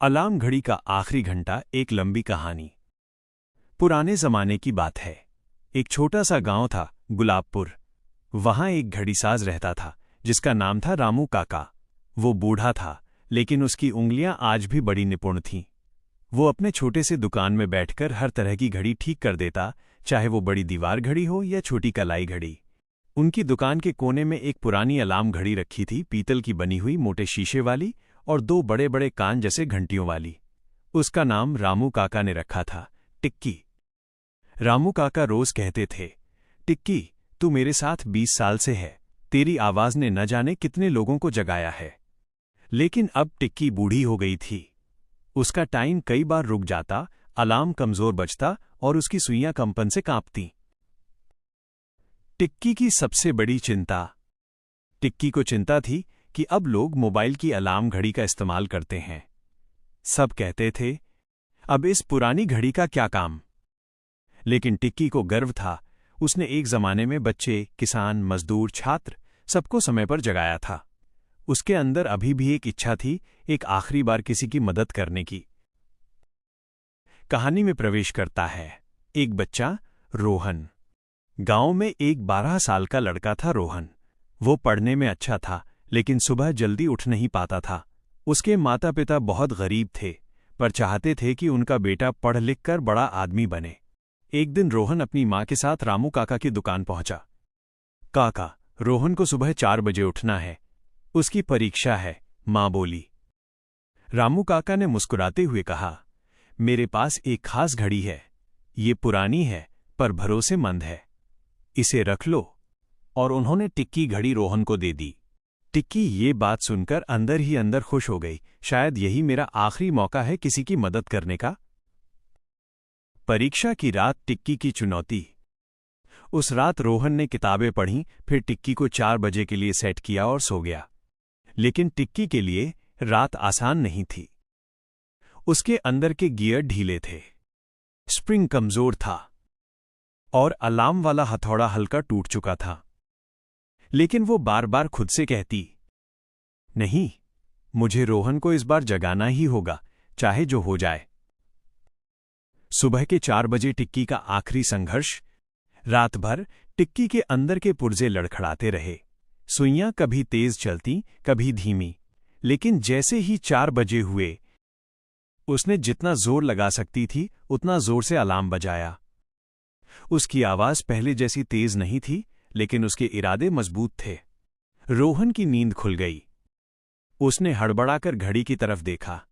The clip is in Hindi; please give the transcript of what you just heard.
अलार्म घड़ी का आखिरी घंटा एक लंबी कहानी। पुराने जमाने की बात है। एक छोटा सा गांव था, गुलाबपुर। वहां एक घड़ीसाज रहता था जिसका नाम था रामू काका। वो बूढ़ा था, लेकिन उसकी उंगलियां आज भी बड़ी निपुण थीं। वो अपने छोटे से दुकान में बैठकर हर तरह की घड़ी ठीक कर देता, चाहे वो बड़ी दीवार घड़ी हो या छोटी कलाई घड़ी। उनकी दुकान के कोने में एक पुरानी अलार्म घड़ी रखी थी, पीतल की बनी हुई, मोटे शीशे वाली और दो बड़े बड़े कान जैसे घंटियों वाली। उसका नाम रामू काका ने रखा था, टिक्की। रामू काका रोज कहते थे, टिक्की, तू मेरे साथ 20 साल से है, तेरी आवाज ने न जाने कितने लोगों को जगाया है। लेकिन अब टिक्की बूढ़ी हो गई थी। उसका टाइम कई बार रुक जाता, अलार्म कमजोर बजता और उसकी सुइयां कंपन से कांपती। टिक्की की सबसे बड़ी चिंता। टिक्की को चिंता थी कि अब लोग मोबाइल की अलार्म घड़ी का इस्तेमाल करते हैं। सब कहते थे, अब इस पुरानी घड़ी का क्या काम। लेकिन टिक्की को गर्व था, उसने एक जमाने में बच्चे, किसान, मजदूर, छात्र सबको समय पर जगाया था। उसके अंदर अभी भी एक इच्छा थी, एक आखिरी बार किसी की मदद करने की। कहानी में प्रवेश करता है एक बच्चा, रोहन। गांव में एक 12 साल का लड़का था रोहन। वो पढ़ने में अच्छा था, लेकिन सुबह जल्दी उठ नहीं पाता था। उसके माता पिता बहुत गरीब थे, पर चाहते थे कि उनका बेटा पढ़ लिख कर बड़ा आदमी बने। एक दिन रोहन अपनी माँ के साथ रामू काका की दुकान पहुंचा। काका, रोहन को सुबह 4 बजे उठना है, उसकी परीक्षा है, माँ बोली। रामू काका ने मुस्कुराते हुए कहा, मेरे पास एक खास घड़ी है, ये पुरानी है पर भरोसेमंद है, इसे रख लो। और उन्होंने टिक्की घड़ी रोहन को दे दी। टिक्की ये बात सुनकर अंदर ही अंदर खुश हो गई, शायद यही मेरा आखिरी मौका है किसी की मदद करने का। परीक्षा की रात टिक्की की चुनौती। उस रात रोहन ने किताबें पढ़ीं, फिर टिक्की को 4 बजे के लिए सेट किया और सो गया। लेकिन टिक्की के लिए रात आसान नहीं थी। उसके अंदर के गियर ढीले थे, स्प्रिंग कमजोर था और अलार्म वाला हथौड़ा हल्का टूट चुका था। लेकिन वो बार बार खुद से कहती, नहीं, मुझे रोहन को इस बार जगाना ही होगा, चाहे जो हो जाए। सुबह के 4 बजे टिक्की का आखिरी संघर्ष। रात भर टिक्की के अंदर के पुर्जे लड़खड़ाते रहे। सुइयां कभी तेज चलती, कभी धीमी। लेकिन जैसे ही 4 बजे हुए, उसने जितना जोर लगा सकती थी उतना जोर से अलार्म बजाया। उसकी आवाज पहले जैसी तेज नहीं थी, लेकिन उसके इरादे मजबूत थे। रोहन की नींद खुल गई। उसने हड़बड़ाकर घड़ी की तरफ देखा।